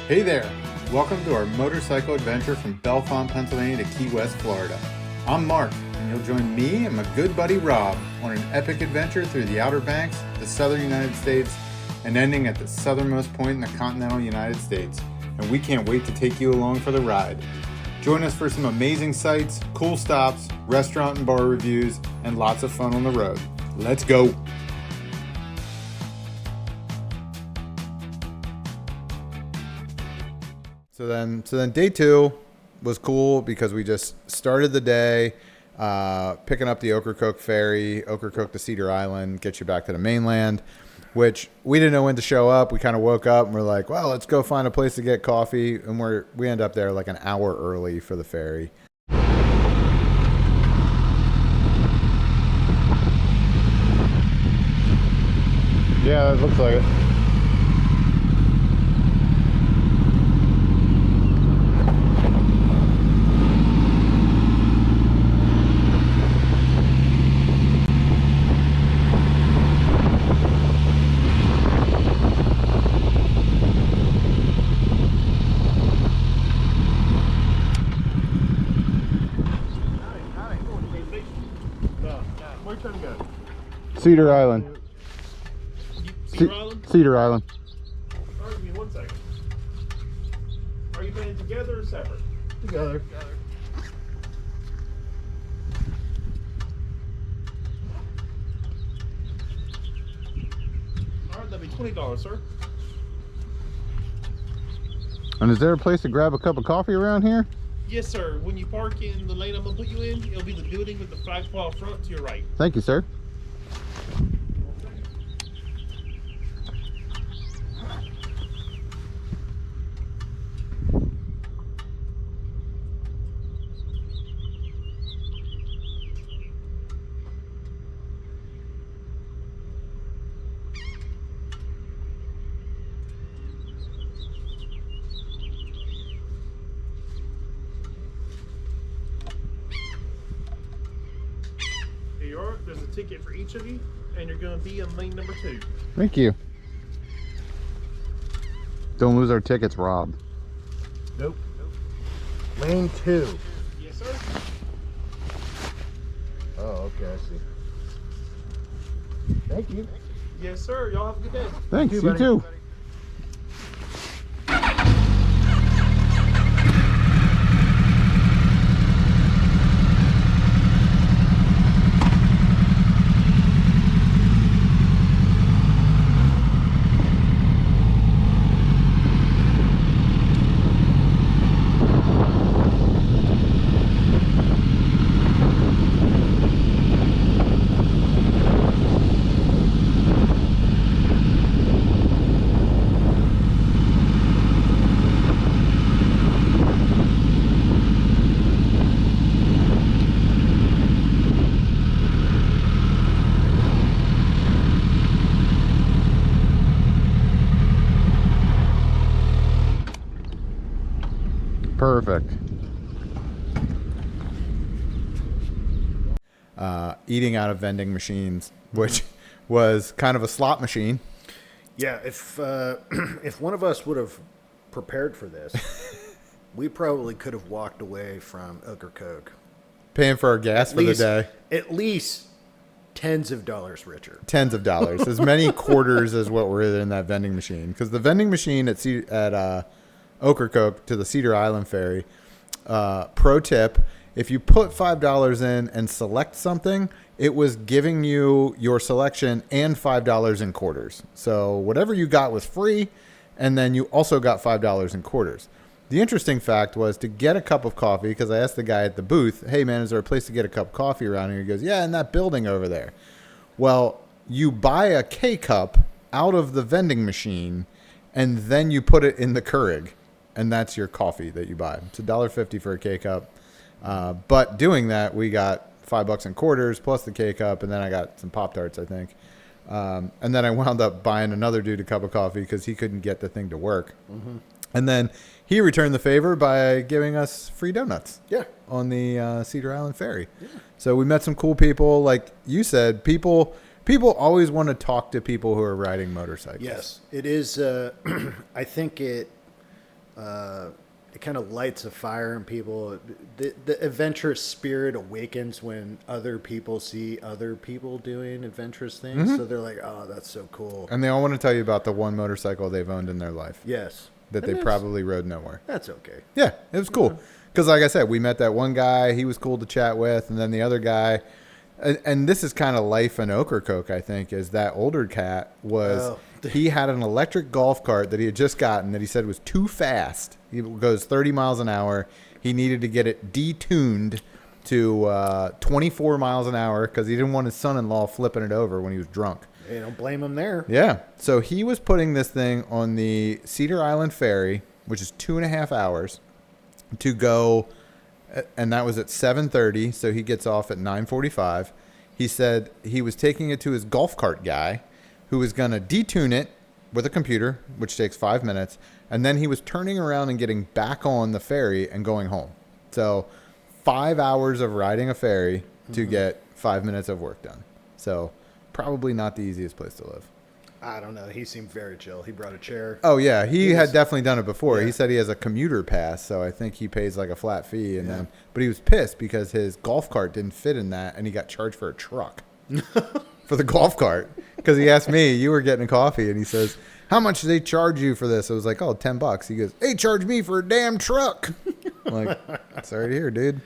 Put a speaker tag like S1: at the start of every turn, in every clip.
S1: Hey there! Welcome to our motorcycle adventure from Bellefonte, Pennsylvania to Key West, Florida. I'm Mark, and you'll join me and my good buddy Rob on an epic adventure through the Outer Banks, the southern United States, and ending at the southernmost point in the continental United States. And we can't wait to take you along for the ride. Join us for some amazing sights, cool stops, restaurant and bar reviews, and lots of fun on the road. Let's go! So then day two was cool because we just started the day picking up the Ocracoke Ferry, Ocracoke to Cedar Island, get you back to the mainland, which we didn't know when to show up. We kind of woke up and we're like, well, let's go find a place to get coffee. And we end up there like an hour early for the ferry. Yeah, it looks like it. Cedar Island.
S2: Cedar Island?
S1: Cedar Island.
S2: All right, give me 1 second. Are you playing together or separate?
S1: Together.
S2: All right, that'll be $20, sir.
S1: And is there a place to grab a cup of coffee around here?
S2: Yes, sir. When you park in the lane I'm going to put you in, it'll be the building with the flagpole out front to your right.
S1: Thank you, sir.
S2: Here you are. There's a ticket for each of you, and you're going to be in lane number 2.
S1: Thank you. Don't lose our tickets, Rob.
S3: Nope. Lane 2.
S2: Yes, sir.
S3: Oh, okay, I see. Thank you.
S2: Yes, sir. Y'all have a good day.
S1: Thanks, you
S3: buddy.
S1: too. Perfect. Eating out of vending machines, which was kind of a slot machine.
S3: Yeah, if if one of us would have prepared for this, we probably could have walked away from Ocracoke.
S1: Paying for our gas for the day.
S3: At least tens of dollars richer.
S1: Tens of dollars. As many quarters as what were in that vending machine. Because the vending machine at Ocracoke to the Cedar Island Ferry, pro tip, if you put $5 in and select something, it was giving you your selection and $5 in quarters. So whatever you got was free, and then you also got $5 in quarters. The interesting fact was to get a cup of coffee, because I asked the guy at the booth, hey man, is there a place to get a cup of coffee around here? He goes, yeah, in that building over there. Well, you buy a K-cup out of the vending machine, and then you put it in the Keurig. And that's your coffee that you buy. It's $1.50 for a K-cup. But doing that, we got $5 in quarters plus the K-cup, and then I got some Pop-Tarts, I think. And then I wound up buying another dude a cup of coffee because he couldn't get the thing to work. Mm-hmm. And then he returned the favor by giving us free donuts.
S3: Yeah.
S1: On the Cedar Island Ferry. Yeah. So we met some cool people. Like you said, people always want to talk to people who are riding motorcycles.
S3: Yes, it is. I think it it kind of lights a fire in people. The adventurous spirit awakens when other people see other people doing adventurous things. So they're like, oh, that's so cool.
S1: And they all want to tell you about the one motorcycle they've owned in their life.
S3: Yes.
S1: That they probably rode nowhere.
S3: That's okay.
S1: Yeah, it was cool. Because like I said, we met that one guy. He was cool to chat with. And then the other guy, and this is kind of life in Ocracoke, I think, is that older cat was, he had an electric golf cart that he had just gotten that he said was too fast. It goes 30 miles an hour. He needed to get it detuned to 24 miles an hour because he didn't want his son-in-law flipping it over when he was drunk.
S3: Hey, don't blame him there.
S1: Yeah. So he was putting this thing on the Cedar Island Ferry, which is 2.5 hours, to go, and that was at 7:30. So he gets off at 9:45. He said he was taking it to his golf cart guy, who was going to detune it with a computer, which takes 5 minutes, and then he was turning around and getting back on the ferry and going home. So 5 hours of riding a ferry to get 5 minutes of work done. So probably not the easiest place to live.
S3: I don't know. He seemed very chill. He brought a chair.
S1: Oh, yeah. He had definitely done it before. Yeah. He said he has a commuter pass, so I think he pays like a flat fee. And then, but he was pissed because his golf cart didn't fit in that, and he got charged for a truck for the golf cart. Because he asked me, you were getting a coffee, and he says, how much do they charge you for this? I was like, oh, $10. He goes, hey, charge me for a damn truck. I'm like, sorry to hear, dude.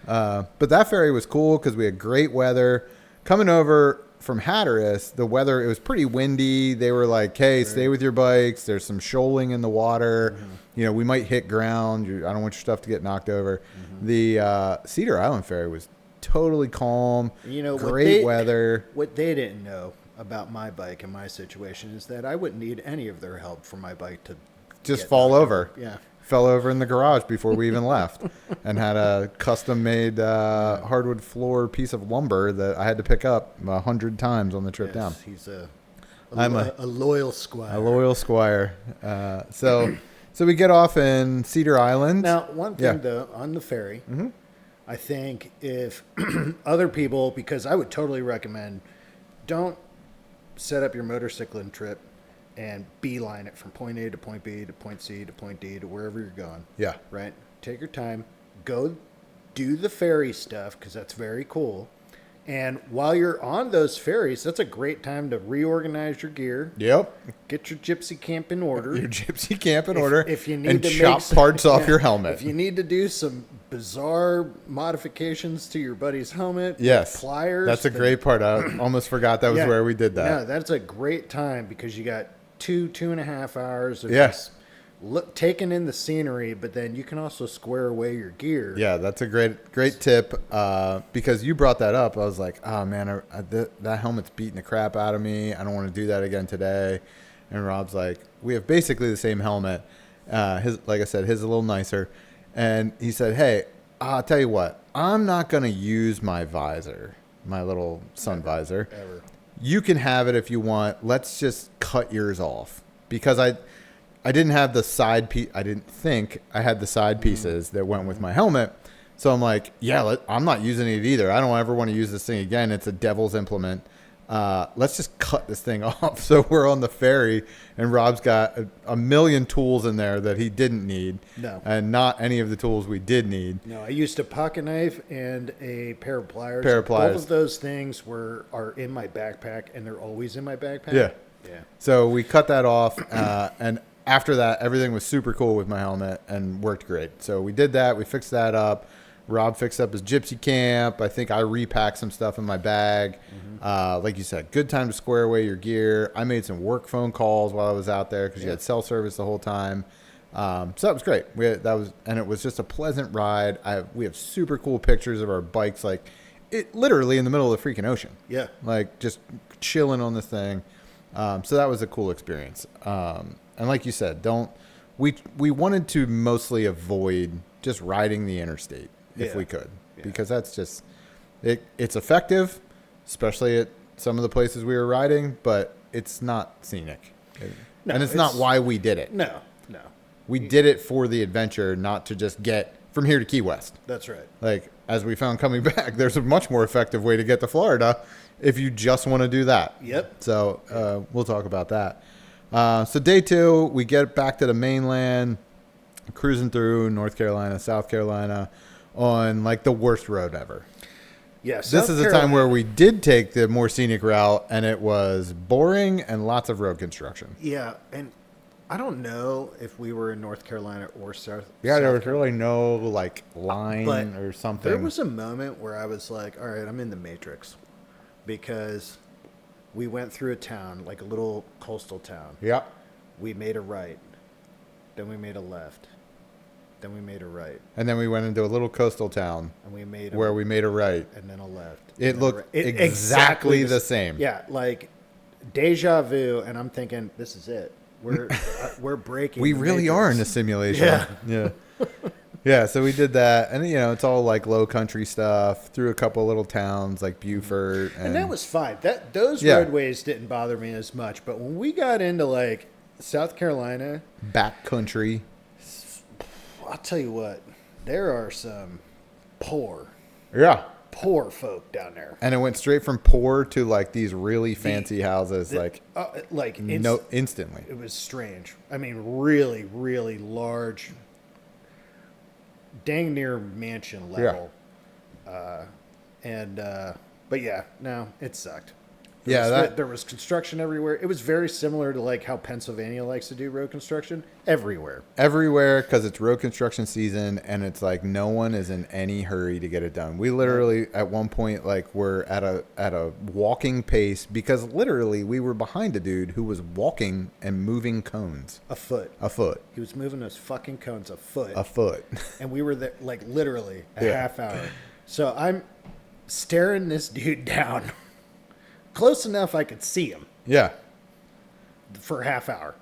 S1: But that ferry was cool because we had great weather. Coming over from Hatteras, the weather, it was pretty windy. They were like, hey, stay with your bikes. There's some shoaling in the water. You know, we might hit ground. I don't want your stuff to get knocked over. The Cedar Island Ferry was totally calm. You know, great weather.
S3: What they didn't know about my bike and my situation is that I wouldn't need any of their help for my bike to
S1: just fall over.
S3: Yeah.
S1: Fell over in the garage before we even left, and had a custom-made hardwood floor piece of lumber that I had to pick up 100 times on the trip down.
S3: He's a loyal squire.
S1: A loyal squire. So we get off in Cedar Island.
S3: Now, one thing though, on the ferry, I think if other people, because I would totally recommend, don't set up your motorcycling trip and beeline it from point A to point B to point C to point D to wherever you're going.
S1: Yeah.
S3: Right? Take your time. Go do the ferry stuff because that's very cool. And while you're on those ferries, that's a great time to reorganize your gear.
S1: Yep.
S3: Get your gypsy camp in order.
S1: Your gypsy camp in order.
S3: If you need
S1: and
S3: to
S1: chop parts off your helmet.
S3: If you need to do some bizarre modifications to your buddy's helmet.
S1: Yes.
S3: Pliers.
S1: That's a great part. I almost forgot that was where we did that.
S3: No, that's a great time because you got 2.5 hours of just taking in the scenery, but then you can also square away your gear.
S1: Yeah, that's a great tip because you brought that up. I was like, oh, man, that helmet's beating the crap out of me. I don't want to do that again today. And Rob's like, we have basically the same helmet. Like I said, his is a little nicer. And he said, hey, I'll tell you what. I'm not going to use my visor, my little sun visor.
S3: Ever.
S1: You can have it if you want. Let's just cut yours off. Because I didn't have the side piece. I didn't think I had the side pieces that went with my helmet. So I'm like, I'm not using it either. I don't ever want to use this thing again. It's a devil's implement. Let's just cut this thing off. So we're on the ferry, and Rob's got a million tools in there that he didn't need.
S3: No.
S1: And not any of the tools we did need.
S3: No, I used a pocket knife and a pair of pliers.
S1: Both
S3: of those things are in my backpack, and they're always in my backpack.
S1: Yeah.
S3: Yeah.
S1: So we cut that off, and after that, everything was super cool with my helmet and worked great. So we did that. We fixed that up. Rob fixed up his gypsy camp. I think I repacked some stuff in my bag. Like you said, good time to square away your gear. I made some work phone calls while I was out there because you had cell service the whole time. So that was great. And it was just a pleasant ride. We have super cool pictures of our bikes, like it literally in the middle of the freaking ocean.
S3: Yeah.
S1: Like just chilling on this thing. So that was a cool experience. And like you said, we wanted to mostly avoid just riding the interstate if we could, because that's just, it's effective, especially at some of the places we were riding, but it's not scenic. No, and it's not why we did it.
S3: No.
S1: We did it for the adventure, not to just get from here to Key West.
S3: That's right.
S1: Like, as we found coming back, there's a much more effective way to get to Florida if you just want to do that.
S3: Yep.
S1: So we'll talk about that. So day 2, we get back to the mainland. cruising through North Carolina, South Carolina, on like the worst road ever.
S3: Yes.
S1: This is a time where we did take the more scenic route, and it was boring and lots of road construction.
S3: Yeah, and I don't know if we were in North Carolina or South.
S1: Yeah, there was
S3: Carolina.
S1: really no like line
S3: But
S1: or something.
S3: There was a moment where I was like, all right, I'm in the Matrix, because we went through a town, like a little coastal town.
S1: Yeah.
S3: We made a right. Then we made a left. Then we made a right.
S1: And then we went into a little coastal town
S3: And we made
S1: where we made a right.
S3: and then a left.
S1: It
S3: and then a
S1: looked
S3: right.
S1: exactly the same.
S3: Yeah, like deja vu, and I'm thinking, this is it. We're breaking.
S1: We
S3: the
S1: really
S3: Matrix.
S1: are in a simulation.
S3: Yeah.
S1: Yeah. Yeah, so we did that. And, you know, it's all like low country stuff through a couple little towns like Beaufort.
S3: And that was fine. Those
S1: Yeah.
S3: roadways didn't bother me as much. But when we got into like South Carolina,
S1: back country.
S3: I'll tell you what, there are some poor folk down there.
S1: And it went straight from poor to like these really fancy houses, instantly.
S3: It was strange. I mean, really, really large, dang near mansion level. But yeah, no, it sucked. There was construction everywhere. It was very similar to like how Pennsylvania likes to do road construction everywhere.
S1: Everywhere, because it's road construction season, and it's like no one is in any hurry to get it done. We literally at one point like were at a walking pace, because literally we were behind a dude who was walking and moving cones
S3: A foot.
S1: a
S3: He was moving those fucking cones a foot. And we were there like literally a half hour. So I'm staring this dude down close enough I could see him.
S1: Yeah.
S3: For a half hour.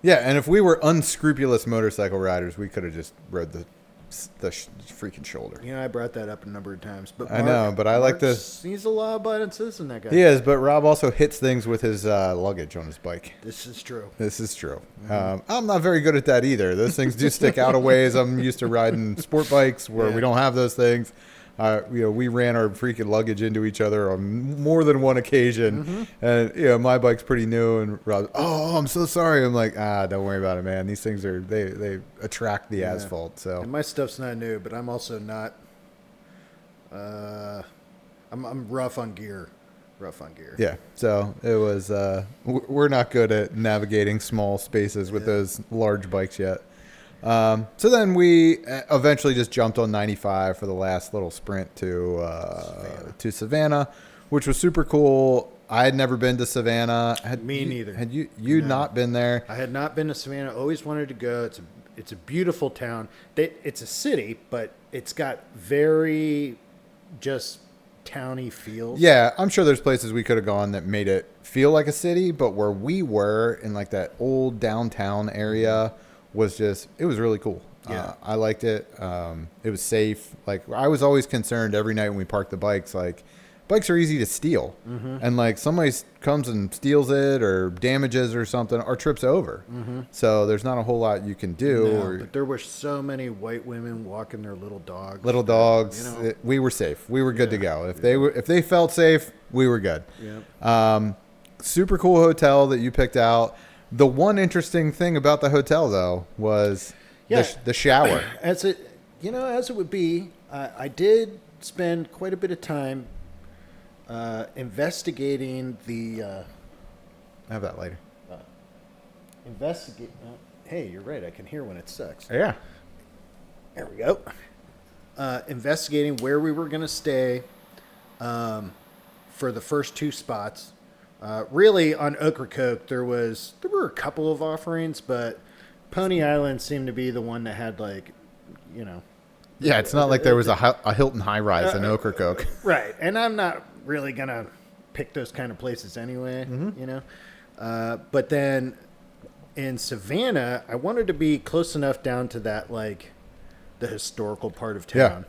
S1: Yeah, and if we were unscrupulous motorcycle riders, we could have just rode the freaking shoulder.
S3: You know, I brought that up a number of times. But
S1: I know, but I like this.
S3: He's a law-abiding citizen, that guy.
S1: He is, but Rob also hits things with his luggage on his bike.
S3: This is true.
S1: This is true. I'm not very good at that either. Those things do stick out a ways. I'm used to riding sport bikes where we don't have those things. We ran our freaking luggage into each other on more than one occasion. And, my bike's pretty new. And Rob, I'm so sorry. I'm like, don't worry about it, man. These things they attract the asphalt. So
S3: And my stuff's not new, but I'm also not, I'm rough on gear.
S1: Yeah. So it was, we're not good at navigating small spaces with those large bikes yet. So then we eventually just jumped on 95 for the last little sprint to Savannah, which was super cool. I had never been to Savannah.
S3: Me neither.
S1: Had you not been there?
S3: I had not been to Savannah. Always wanted to go. It's a beautiful town. It's a city, but it's got very just towny feels.
S1: Yeah, I'm sure there's places we could have gone that made it feel like a city, but where we were in like that old downtown area was it was really cool.
S3: Yeah.
S1: I liked it. It was safe. Like I was always concerned every night when we parked the bikes, like bikes are easy to steal. And like somebody comes and steals it or damages or something or trips over. So there's not a whole lot you can do.
S3: But there were so many white women walking their little dogs.
S1: We were safe. We were good to go. If they felt safe, we were good. Super cool hotel that you picked out. The one interesting thing about the hotel, though, was the shower.
S3: As it would be, I did spend quite a bit of time investigating the.
S1: I'll have that later.
S3: Hey, you're right. I can hear when it sucks.
S1: Yeah.
S3: There we go. Investigating where we were going to stay for the first two spots. Really, on Ocracoke, there were a couple of offerings, but Pony Island seemed to be the one that had
S1: Yeah, it's not like there was a Hilton high rise in Ocracoke.
S3: Right, and I'm not really gonna pick those kind of places anyway, But then in Savannah, I wanted to be close enough down to that the historical part of town,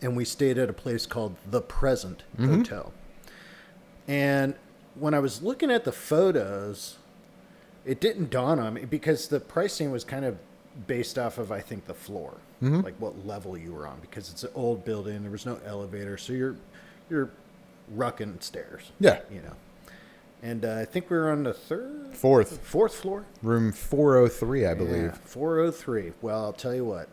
S3: and we stayed at a place called the Present Hotel, and when I was looking at the photos, it didn't dawn on me because the pricing was kind of based off of, I think, the floor, like what level you were on, because it's an old building. There was no elevator, so you're rucking stairs.
S1: Yeah.
S3: And I think we were on the
S1: Fourth
S3: floor.
S1: room 403, I believe.
S3: Yeah, 403. Well, I'll tell you what.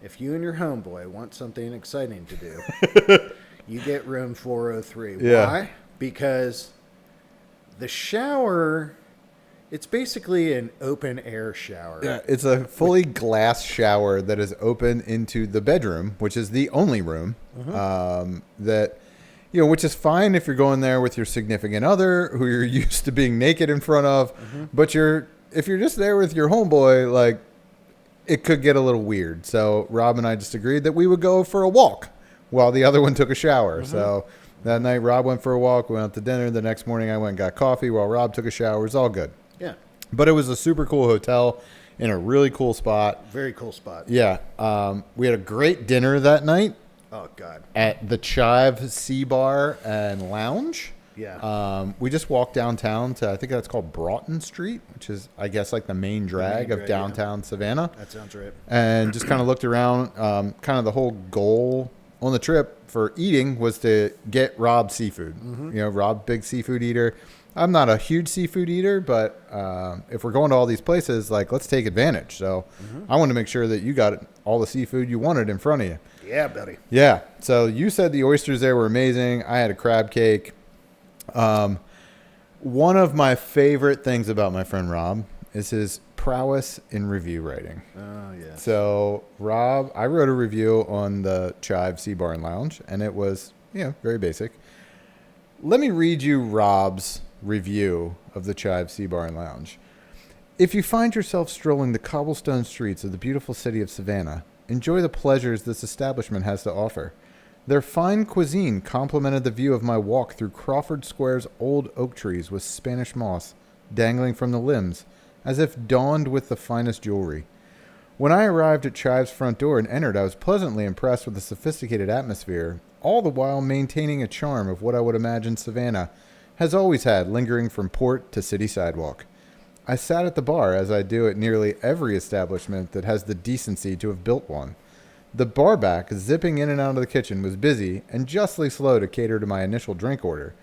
S3: If you and your homeboy want something exciting to do, you get room 403.
S1: Yeah.
S3: Why? Because the shower, it's basically an open air shower.
S1: Yeah, it's a fully glass shower that is open into the bedroom, which is the only room that, which is fine if you're going there with your significant other who you're used to being naked in front of. But if you're just there with your homeboy, like, it could get a little weird. So Rob and I just agreed that we would go for a walk while the other one took a shower. So that night, Rob went for a walk, we went out to dinner. The next morning, I went and got coffee while Rob took a shower. It was all good.
S3: Yeah.
S1: But it was a super cool hotel in a really cool spot.
S3: Very cool spot.
S1: Yeah. We had a great dinner that night
S3: Oh, God.
S1: at the Chive Sea Bar and Lounge.
S3: Yeah.
S1: We just walked downtown to, I think that's called Broughton Street, which is, I guess, like the main drag of downtown Savannah.
S3: That sounds right.
S1: And just kind of looked around. Kind of the whole goal on the trip for eating was to get Rob seafood. Rob, big seafood eater. I'm not a huge seafood eater, but if we're going to all these places, like, let's take advantage. So I wanted to make sure that you got all the seafood you wanted in front of you.
S3: Yeah, buddy.
S1: Yeah. So you said the oysters there were amazing. I had a crab cake. One of my favorite things about my friend Rob is his prowess in review writing.
S3: Oh, yeah.
S1: So Rob, I wrote a review on the Chive Sea Bar and Lounge, and it was, very basic. Let me read you Rob's review of the Chive Sea Bar and Lounge. If you find yourself strolling the cobblestone streets of the beautiful city of Savannah, enjoy the pleasures this establishment has to offer. Their fine cuisine complemented the view of my walk through Crawford Square's old oak trees with Spanish moss dangling from the limbs, as if adorned with the finest jewelry. When I arrived at Chive's front door and entered, I was pleasantly impressed with the sophisticated atmosphere, all the while maintaining a charm of what I would imagine Savannah has always had, lingering from port to city sidewalk. I sat at the bar, as I do at nearly every establishment that has the decency to have built one. The barback, zipping in and out of the kitchen, was busy and justly slow to cater to my initial drink order.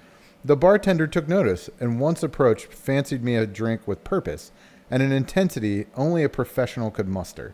S1: The bartender took notice and once approached fancied me a drink with purpose and an intensity only a professional could muster.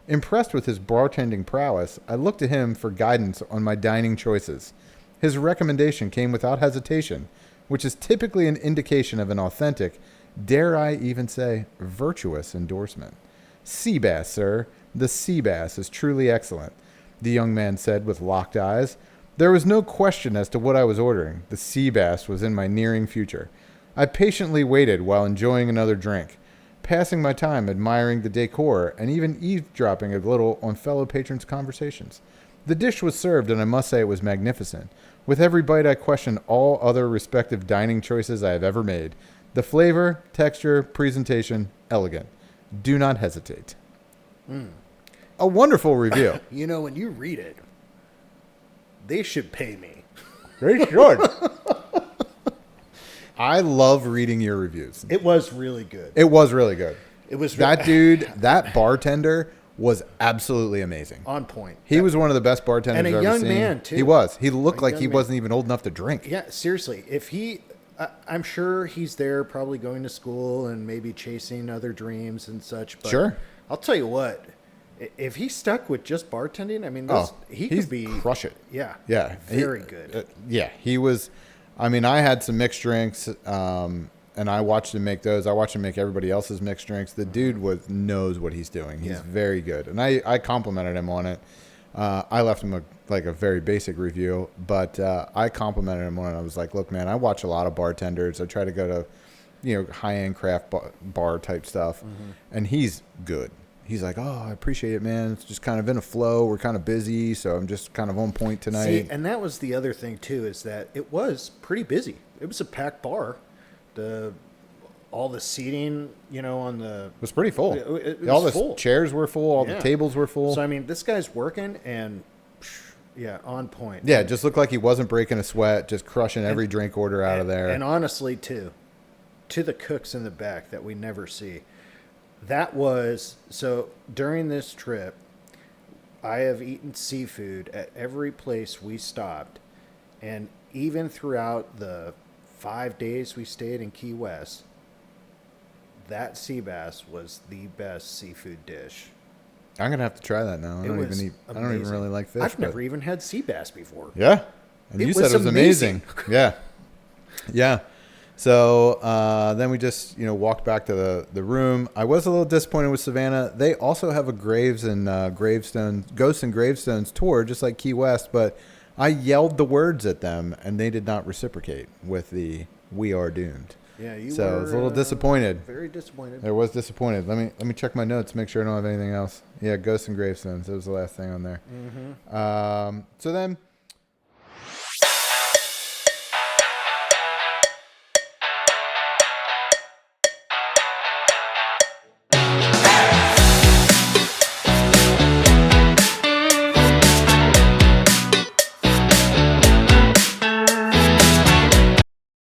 S1: Impressed with his bartending prowess, I looked to him for guidance on my dining choices. His recommendation came without hesitation, which is typically an indication of an authentic, dare I even say, virtuous endorsement. Sea bass, sir. The sea bass is truly excellent, the young man said with locked eyes. There was no question as to what I was ordering. The sea bass was in my nearing future. I patiently waited while enjoying another drink, passing my time admiring the decor and even eavesdropping a little on fellow patrons' conversations. The dish was served, and I must say it was magnificent. With every bite, I questioned all other respective dining choices I have ever made. The flavor, texture, presentation, elegant. Do not hesitate. A wonderful review.
S3: When you read it, they should pay me.
S1: They should. I love reading your reviews.
S3: It was really good.
S1: It was really good.
S3: It was
S1: that dude, that bartender was absolutely amazing.
S3: On point.
S1: He was one of the best bartenders I've ever seen.
S3: And a young man, too.
S1: He was. He looked like he wasn't even old enough to drink.
S3: Yeah, seriously. I'm sure he's there probably going to school and maybe chasing other dreams and such. But
S1: sure.
S3: I'll tell you what. If he stuck with just bartending, I mean, he could be
S1: crush it.
S3: Yeah.
S1: Yeah.
S3: Very good.
S1: Yeah. He was. I mean, I had some mixed drinks, and I watched him make those. I watched him make everybody else's mixed drinks. The dude knows what he's doing. He's very good, and I complimented him on it. I left him a very basic review, but I complimented him on it. I was like, "Look, man, I watch a lot of bartenders. I try to go to, high-end craft bar type stuff, and he's good." He's like, "Oh, I appreciate it, man. It's just kind of in a flow. We're kind of busy, so I'm just kind of on point tonight."
S3: See, and that was the other thing too, is that it was pretty busy. It was a packed bar. All the seating, on the...
S1: It was pretty full.
S3: It was
S1: all the
S3: full.
S1: Chairs were full. All the tables were full.
S3: So, I mean, this guy's working and, on point.
S1: Yeah, it just looked like he wasn't breaking a sweat, just crushing every drink order out of there.
S3: And honestly, too, to the cooks in the back that we never see, that was... So, during this trip, I have eaten seafood at every place we stopped. And even throughout the 5 days we stayed in Key West, that sea bass was the best seafood dish.
S1: I'm gonna have to try that now. I don't even really like fish.
S3: I've never even had sea bass before.
S1: Yeah, and you said it was amazing. Yeah, yeah. So then we just walked back to the room. I was a little disappointed with Savannah. They also have a ghosts and gravestones tour, just like Key West, but I yelled the words at them, and they did not reciprocate with the "We are doomed."
S3: Yeah,
S1: so I was a little disappointed.
S3: Very disappointed.
S1: I was disappointed. Let me check my notes, make sure I don't have anything else. Yeah, ghosts and gravestones. That was the last thing on there.
S3: Mm-hmm.
S1: So then